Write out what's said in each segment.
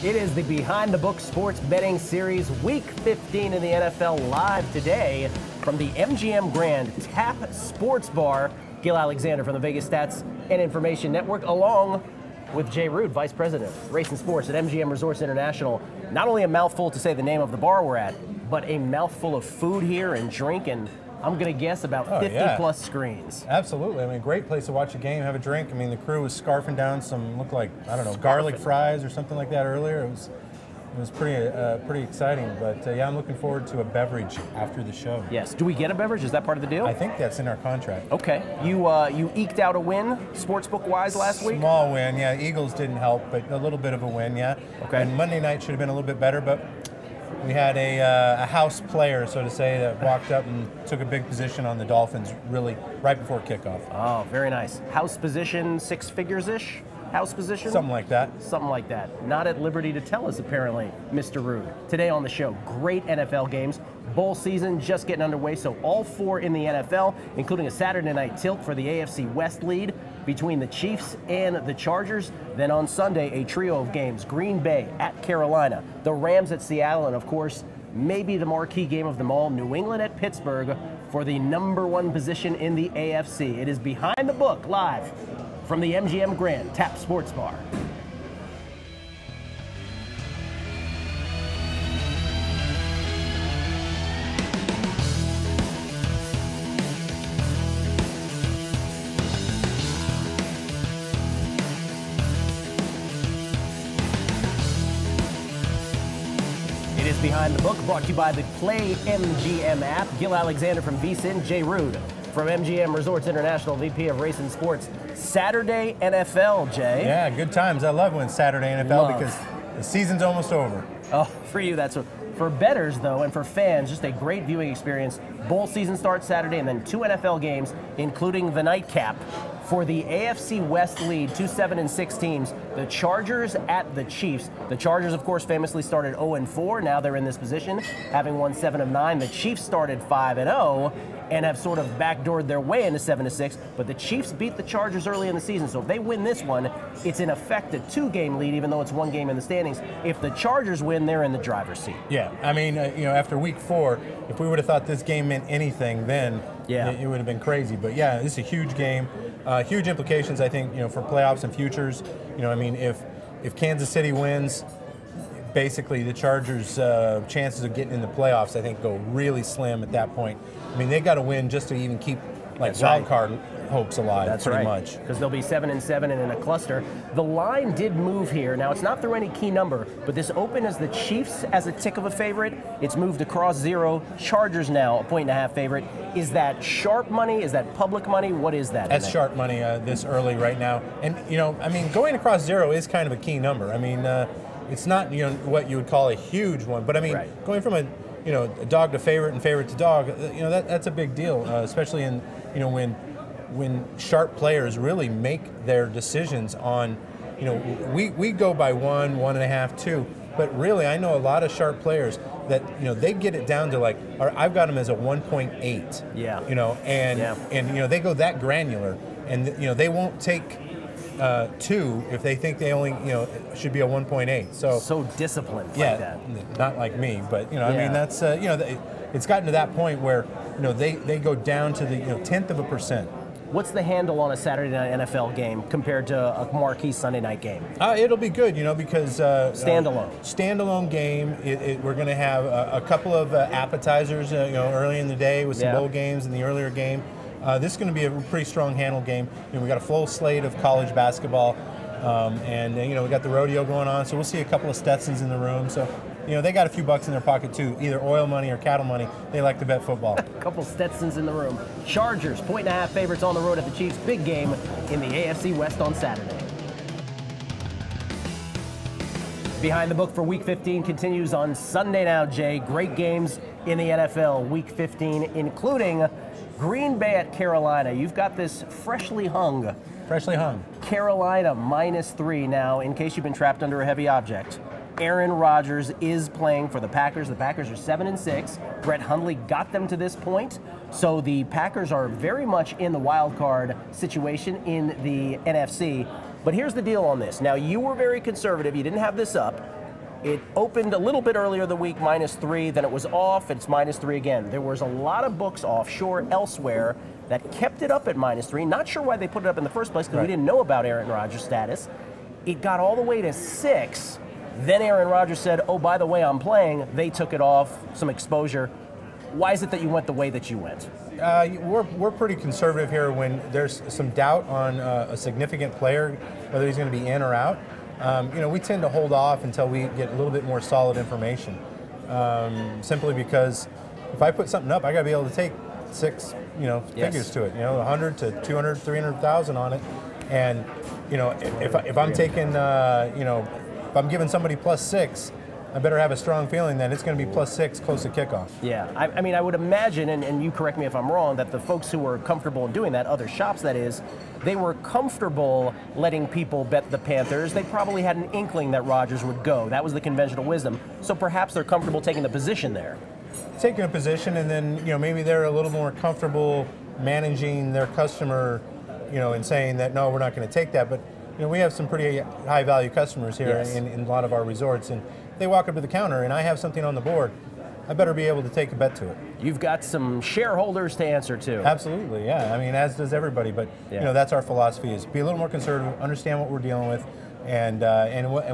It is the Behind the Book Sports Betting Series, Week 15 in the NFL, live today from the MGM Grand Tap Sports Bar. Gil Alexander from the Vegas Stats and Information Network, along with Jay Rude, Vice President, Racing Sports at MGM Resorts International. Not only a mouthful to say the name of the bar we're at, but a mouthful of food here and drink, and I'm going to guess about 50 plus screens. Absolutely. I mean, great place to watch a game, have a drink. I mean, the crew was scarfing down some, looked like, I don't know, garlic fries or something like that earlier. It was pretty exciting. But yeah, I'm looking forward to a beverage after the show. Yes. Do we get a beverage? Is that part of the deal? I think that's in our contract. Okay. You eked out a win, sportsbook-wise, last week? Small win, yeah. Eagles didn't help, but a little bit of a win, yeah. Okay. And Monday night should have been a little bit better, but we had a house player, so to say, that walked up and took a big position on the Dolphins really right before kickoff. Oh, very nice. House position, six figures-ish? House position? Something like that. Something like that. Not at liberty to tell us, apparently, Mr. Rude. Today on the show, great NFL games. Bowl season just getting underway, so all four in the NFL, including a Saturday night tilt for the AFC West lead between the Chiefs and the Chargers. Then on Sunday, a trio of games, Green Bay at Carolina, the Rams at Seattle, and of course, maybe the marquee game of them all, New England at Pittsburgh for the #1 position in the AFC. It is Behind the Book, live from the MGM Grand Tap Sports Bar. It is Behind the Book, brought to you by the Play MGM app. Gil Alexander from VSiN, Jay Rude from MGM Resorts International, VP of Racing Sports. Saturday NFL, Jay. Yeah, good times. I love when it's Saturday NFL because the season's almost over. Oh, for you, that's what. For bettors, though, and for fans, just a great viewing experience. Bowl season starts Saturday, and then 2 NFL games, including the nightcap for the AFC West lead, 2 7-6 teams. The Chargers at the Chiefs. The Chargers, of course, famously started 0-4. Now they're in this position, having won 7 of 9. The Chiefs started 5-0. And have sort of backdoored their way into 7-6, but the Chiefs beat the Chargers early in the season, so if they win this one, it's in effect a 2-game lead, even though it's 1 game in the standings. If the Chargers win, they're in the driver's seat. Yeah, I mean, after week 4, if we would have thought this game meant anything, then it would have been crazy. But yeah, this is a huge game, huge implications, I think, for playoffs and futures. I mean, if Kansas City wins, basically the Chargers' chances of getting in the playoffs, I think, go really slim at that point. I mean, they got to win just to even keep wild card hopes alive. That's pretty right. much. Because they'll be 7-7 and in a cluster. The line did move here. Now, it's not through any key number, but this opened as the Chiefs as a tick of a favorite. It's moved across 0. Chargers now a 1.5 favorite. Is that sharp money? Is that public money? What is that? That's sharp money this early right now. And, I mean, going across 0 is kind of a key number. I mean, it's not, what you would call a huge one, but I mean, going from a dog to favorite and favorite to dog, that's a big deal, especially in, when sharp players really make their decisions on, we go by 1, 1.5, 2, but really I know a lot of sharp players that, they get it down to I've got them as a 1.8, and they go that granular, and, they won't take 2 if they think they only should be a 1.8. So disciplined like that. Not like me, but I mean that's it's gotten to that point where they go down to the 1/10 of a percent. What's the handle on a Saturday night NFL game compared to a marquee Sunday night game? It'll be good, because standalone game. We're going to have a couple of appetizers, early in the day with some bowl games in the earlier game. This is going to be a pretty strong handle game. We got a full slate of college basketball, and we got the rodeo going on. So we'll see a couple of Stetsons in the room. So they got a few bucks in their pocket too, either oil money or cattle money. They like to bet football. A couple Stetsons in the room. Chargers 1.5 favorites on the road at the Chiefs. Big game in the AFC West on Saturday. Behind the Book for Week 15 continues on Sunday now, Jay. Great games in the NFL Week 15, including Green Bay at Carolina. You've got this freshly hung. Carolina -3 now, in case you've been trapped under a heavy object. Aaron Rodgers is playing for the Packers. The Packers are 7-6. Brett Hundley got them to this point. So the Packers are very much in the wild card situation in the NFC. But here's the deal on this. Now, you were very conservative. You didn't have this up. It opened a little bit earlier the week, -3, then it was off, it's -3 again. There was a lot of books offshore elsewhere that kept it up at -3. Not sure why they put it up in the first place, because we didn't know about Aaron Rodgers' status. It got all the way to 6. Then Aaron Rodgers said, oh, by the way, I'm playing. They took it off, some exposure. Why is it that you went the way that you went? We're pretty conservative here when there's some doubt on a significant player, whether he's going to be in or out. We tend to hold off until we get a little bit more solid information. Simply because if I put something up, I got to be able to take 6, figures to it. 100 to 200, 300,000 on it, and if I'm taking, if I'm giving somebody +6. I better have a strong feeling that it's going to be +6 close to kickoff. Yeah, I mean, I would imagine, and you correct me if I'm wrong, that the folks who were comfortable in doing that, other shops that is, they were comfortable letting people bet the Panthers. They probably had an inkling that Rodgers would go. That was the conventional wisdom. So perhaps they're comfortable taking the position there. Taking a position, and then maybe they're a little more comfortable managing their customer, and saying that no, we're not going to take that. But we have some pretty high value customers here in a lot of our resorts, and they walk up to the counter and I have something on the board, I better be able to take a bet to it. You've got some shareholders to answer to. Absolutely, yeah. I mean, as does everybody, but that's our philosophy: is be a little more conservative, understand what we're dealing with, and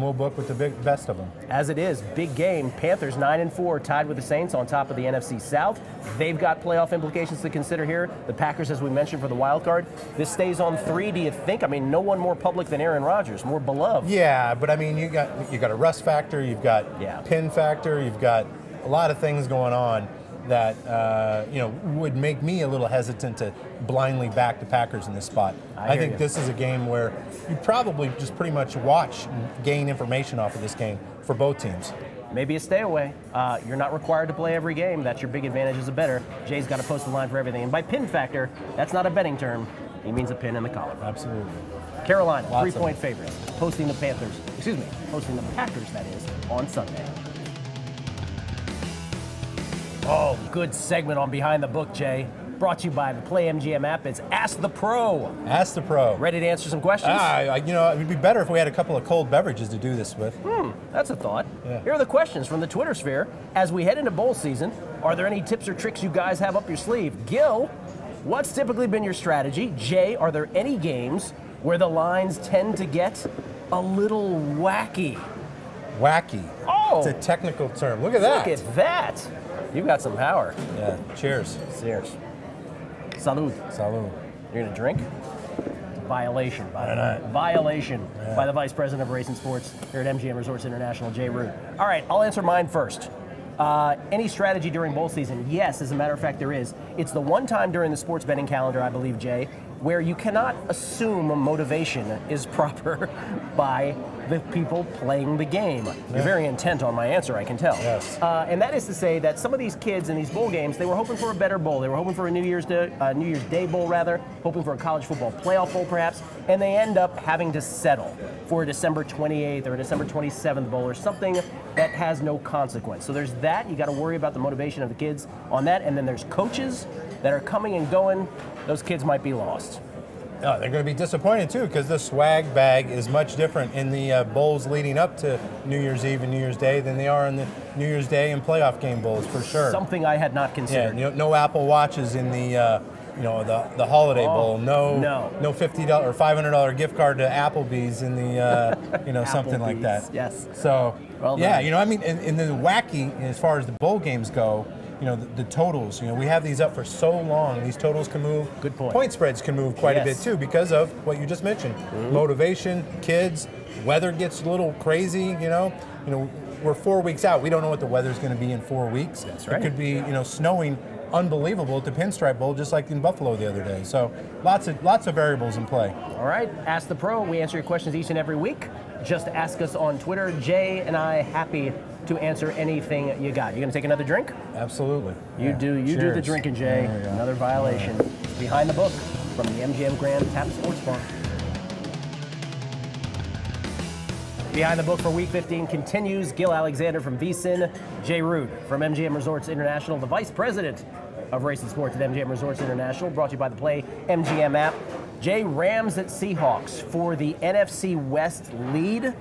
we'll book with the best of them. As it is, big game. Panthers 9-4, tied with the Saints on top of the NFC South. They've got playoff implications to consider here. The Packers, as we mentioned, for the wild card. This stays on 3. Do you think? I mean, no one more public than Aaron Rodgers, more beloved. Yeah, but I mean, you got a rust factor, you've got pin factor, you've got a lot of things going on that would make me a little hesitant to blindly back the Packers in this spot. I think this is a game where you probably just pretty much watch and gain information off of this game for both teams. Maybe a stay away. You're not required to play every game. That's your big advantage as a bettor. Jay's got to post the line for everything. And by pin factor, that's not a betting term. He means a pin in the collar. Absolutely. Carolina, 3-point favorites, hosting the Packers, that is, on Sunday. Oh, good segment on Behind the Book, Jay. Brought to you by the Play MGM app. It's Ask the Pro. Ask the Pro. Ready to answer some questions? It would be better if we had a couple of cold beverages to do this with. That's a thought. Yeah. Here are the questions from the Twitter sphere. As we head into bowl season, are there any tips or tricks you guys have up your sleeve? Gil, what's typically been your strategy? Jay, are there any games where the lines tend to get a little wacky? Wacky. Oh! It's a technical term. Look at that. Look at that. You've got some power. Yeah. Cheers. Cheers. Salud. Salud. You're going to drink? Violation, by the way. Violation by the Vice President of Racing Sports here at MGM Resorts International, Jay Root. All right, I'll answer mine first. Any strategy during bowl season? Yes, as a matter of fact, there is. It's the one time during the sports betting calendar, I believe, Jay, where you cannot assume motivation is proper by the people playing the game. You're very intent on my answer, I can tell. Yes. And that is to say that some of these kids in these bowl games, they were hoping for a better bowl. They were hoping for a New Year's Day bowl, rather, hoping for a college football playoff bowl, perhaps, and they end up having to settle for a December 28th or a December 27th bowl or something that has no consequence. So there's that. You got to worry about the motivation of the kids on that. And then there's coaches that are coming and going. Those kids might be lost. Oh, they're going to be disappointed, too, because the swag bag is much different in the bowls leading up to New Year's Eve and New Year's Day than they are in the New Year's Day and playoff game bowls, for sure. Something I had not considered. Yeah, no Apple Watches in the the holiday bowl. No $50 or $500 gift card to Applebee's in the something like that. Yes. So well yeah, I mean, in the wacky as far as the bowl games go. The totals, we have these up for so long. These totals can move. Good point. Point spreads can move quite a bit too because of what you just mentioned. Motivation, kids, weather gets a little crazy, we're 4 weeks out. We don't know what the weather's going to be in 4 weeks. That's right. It could be, snowing unbelievable at the Pinstripe Bowl, just like in Buffalo the other day. So lots of variables in play. All right, Ask the Pro. We answer your questions each and every week. Just ask us on Twitter. Jay and I happy to answer anything you got. You gonna take another drink? Absolutely. You do the drinking, Jay. Another violation. Behind the Book from the MGM Grand Tap Sports Bar. Behind the Book for Week 15 continues. Gil Alexander from VSiN, Jay Root from MGM Resorts International, the Vice President of Racing Sports at MGM Resorts International, brought to you by the Play MGM app. Jay, Rams at Seahawks for the NFC West lead.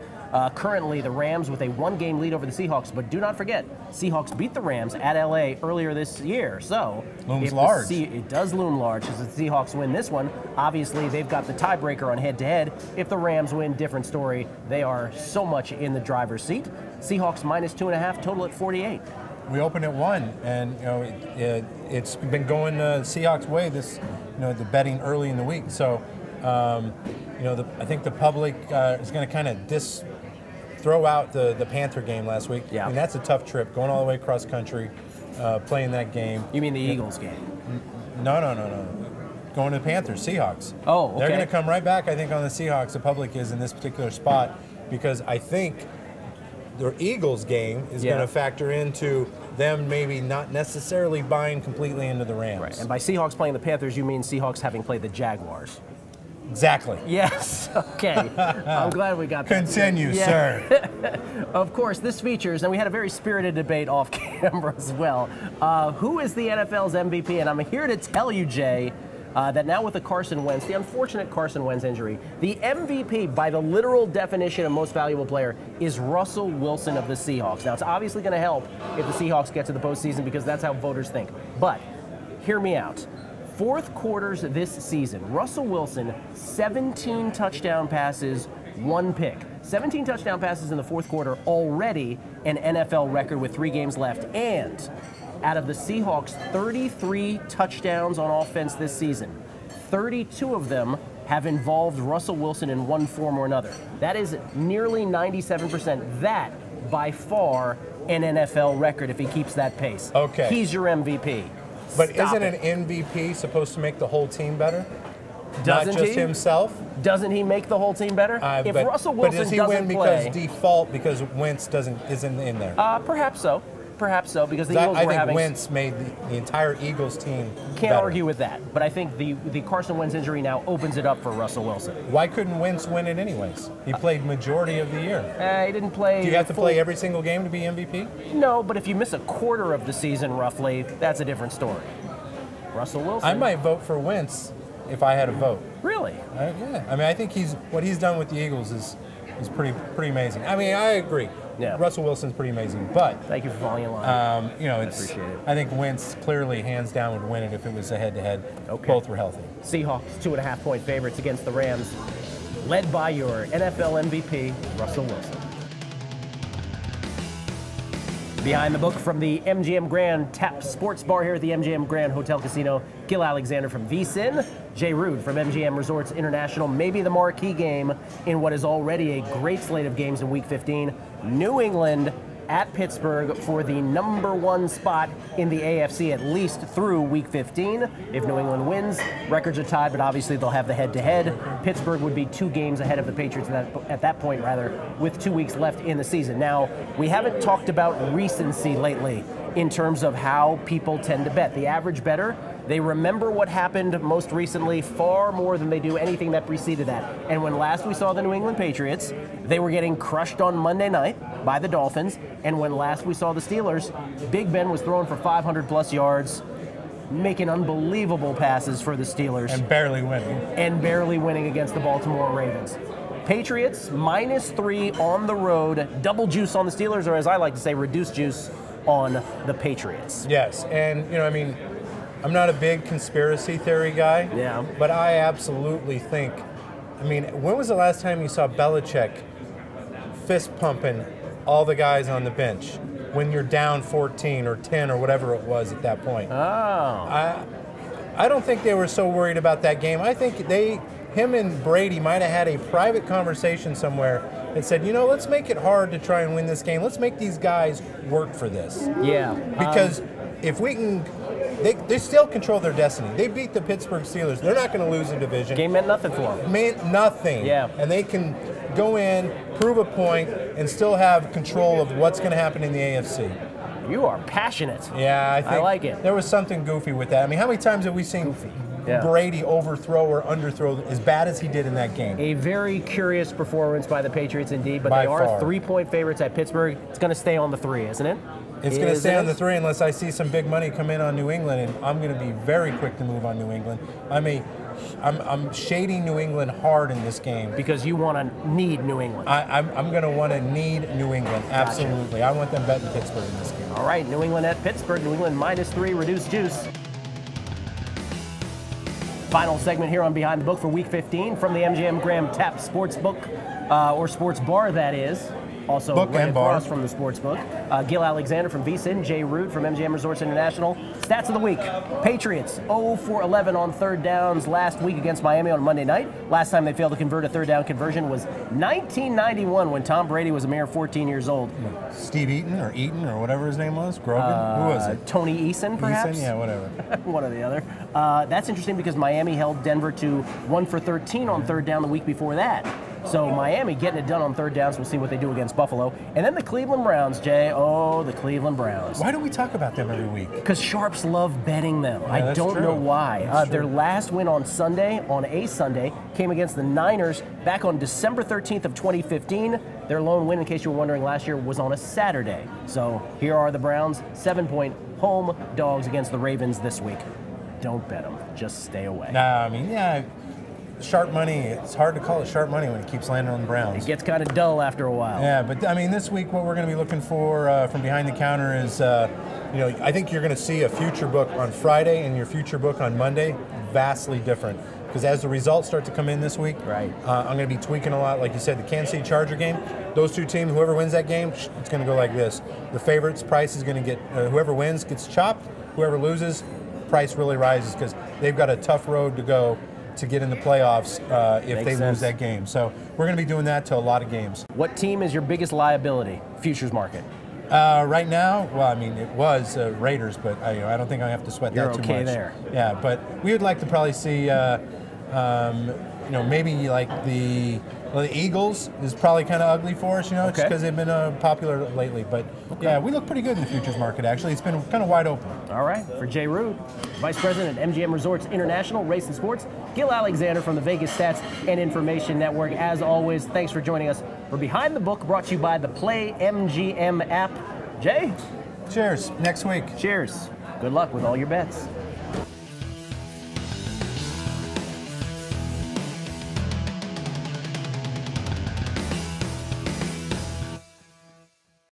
Currently, the Rams with a one-game lead over the Seahawks, but do not forget, Seahawks beat the Rams at LA earlier this year. So looms large. It does loom large as the Seahawks win this one. Obviously, they've got the tiebreaker on head-to-head. If the Rams win, different story. They are so much in the driver's seat. Seahawks minus 2.5, total at 48. We opened at 1, and it's been going Seahawks' way. This, the betting early in the week. So, I think the public is going to kind of throw out the Panther game last week. Yeah. I mean, that's a tough trip, going all the way across country, playing that game. You mean the Eagles game? No. Going to the Panthers, Seahawks. Oh, okay. They're going to come right back, I think, on the Seahawks. The public is in this particular spot because I think their Eagles game is going to factor into them maybe not necessarily buying completely into the Rams. Right. And by Seahawks playing the Panthers, you mean Seahawks having played the Jaguars. Exactly. Yes. Okay. I'm glad we got that. Continue, sir. Of course, this features, and we had a very spirited debate off camera as well. Who is the NFL's MVP? And I'm here to tell you, Jay, that now with the Carson Wentz, the unfortunate Carson Wentz injury, the MVP, by the literal definition of most valuable player, is Russell Wilson of the Seahawks. Now, it's obviously going to help if the Seahawks get to the postseason because that's how voters think. But hear me out. Fourth quarters this season, Russell Wilson, 17 touchdown passes, 1 pick. 17 touchdown passes in the fourth quarter, already an NFL record with 3 games left. And out of the Seahawks' 33 touchdowns on offense this season, 32 of them have involved Russell Wilson in one form or another. That is nearly 97%. That, by far, an NFL record if he keeps that pace. Okay. He's your MVP. But Stop isn't it. an MVP supposed to make the whole team better? Doesn't Not just he? Himself? Doesn't he make the whole team better? If Russell Wilson but does he doesn't win play, because default because Wentz isn't in there? perhaps so. Perhaps so, because the Eagles I were think having. Wentz made the entire Eagles team Can't better. argue with that, but I think the Carson Wentz injury now opens it up for Russell Wilson. Why couldn't Wentz win it anyways? He played majority of the year. He didn't play. Do you have to play every single game to be MVP? No, but if you miss a quarter of the season, roughly, that's a different story. Russell Wilson. I might vote for Wentz if I had a vote. Really? Yeah. I mean, I think what he's done with the Eagles is pretty amazing. I mean, I agree. Yeah. Russell Wilson's pretty amazing, but Thank you for falling in line. I appreciate it. I think Wentz clearly, hands down, would win it if it was a head-to-head. Okay. Both were healthy. Seahawks 2.5-point favorites against the Rams, led by your NFL MVP, Russell Wilson. Behind the book from the MGM Grand Tap Sports Bar here at the MGM Grand Hotel Casino, Gil Alexander from VSiN, Jay Rude from MGM Resorts International. Maybe the marquee game in what is already a great slate of games in Week 15. New England at Pittsburgh for the #1 spot in the AFC, at least through Week 15. If New England wins, records are tied, but obviously they'll have the head-to-head. Pittsburgh would be 2 games ahead of the Patriots at that point, with 2 weeks left in the season. Now, we haven't talked about recency lately in terms of how people tend to bet. The average bettor, they remember what happened most recently far more than they do anything that preceded that. And when last we saw the New England Patriots, they were getting crushed on Monday night by the Dolphins. And when last we saw the Steelers, Big Ben was throwing for 500-plus yards, making unbelievable passes for the Steelers. And barely winning Against the Baltimore Ravens. Patriots, -3 on the road, double juice on the Steelers, or as I like to say, reduced juice on the Patriots. Yes, and I'm not a big conspiracy theory guy. Yeah. But I absolutely think. When was the last time you saw Belichick fist pumping all the guys on the bench when you're down 14 or 10 or whatever it was at that point? Oh. I don't think they were so worried about that game. I think him and Brady might have had a private conversation somewhere and said, let's make it hard to try and win this game. Let's make these guys work for this. Yeah. Because if we can, they still control their destiny. They beat the Pittsburgh Steelers. They're not going to lose the division. Game meant nothing for them. Meant nothing. Yeah. And they can go in, prove a point, and still have control of what's going to happen in the AFC. You are passionate. Yeah, I think I like it. There was something goofy with that. How many times have we seen Brady overthrow or underthrow as bad as he did in that game? A very curious performance by the Patriots indeed, but By they are far. 3-point favorites at Pittsburgh. It's going to stay on the 3, isn't it? It's going to stay on the 3 unless I see some big money come in on New England, and I'm going to be very quick to move on New England. I'm a I'm shading New England hard in this game. Because you want to need New England. I'm going to want to need New England, absolutely. Gotcha. I want them betting Pittsburgh in this game. All right, New England at Pittsburgh. New England -3, reduced juice. Final segment here on Behind the Book for Week 15 from the MGM Graham Tap Sportsbook, or Sports Bar, that is. Also book right and bar across from the Sportsbook. Gil Alexander from VSiN, Jay Root from MGM Resorts International. Stats of the week. Patriots 0 for 11 on third downs last week against Miami on Monday night. Last time they failed to convert a third down conversion was 1991 when Tom Brady was a mere 14 years old. Steve Eaton or whatever his name was? Grogan? Who was it? Tony Eason, perhaps? Eason? Yeah, whatever. One or the other. That's interesting because Miami held Denver to 1 for 13 on third down the week before that. So Miami getting it done on third downs. We'll see what they do against Buffalo. And then the Cleveland Browns, Jay. Oh, the Cleveland Browns. Why do we talk about them every week? Because sharps love betting them. Yeah, I don't know why. Their true. last win on a Sunday, came against the Niners back on December 13th of 2015. Their lone win, in case you were wondering, last year was on a Saturday. So here are the Browns, 7-point home dogs against the Ravens this week. Don't bet them. Just stay away. Nah, I mean, yeah. Sharp money, it's hard to call it sharp money when it keeps landing on the Browns. It gets kind of dull after a while. Yeah, but I mean, this week what we're going to be looking for from behind the counter is, I think you're going to see a future book on Friday and your future book on Monday vastly different. Because as the results start to come in this week, right. I'm going to be tweaking a lot. Like you said, the Kansas City Charger game, those two teams, whoever wins that game, it's going to go like this. The favorites' price is going to get, whoever wins gets chopped. Whoever loses, price really rises because they've got a tough road to go to get in the playoffs if they lose that game. So we're going to be doing that to a lot of games. What team is your biggest liability, futures market? Right now, well, I mean, it was Raiders, but I don't think I have to sweat that too much. You're okay there. Yeah, but we would like to probably see, maybe like the Eagles is probably kind of ugly for us, just because they've been popular lately. But yeah, we look pretty good in the futures market, actually. It's been kind of wide open. All right. For Jay Root, Vice President at MGM Resorts International, Race and Sports, Gil Alexander from the Vegas Stats and Information Network. As always, thanks for joining us for Behind the Book, brought to you by the Play MGM app. Jay? Cheers. Next week. Cheers. Good luck with all your bets.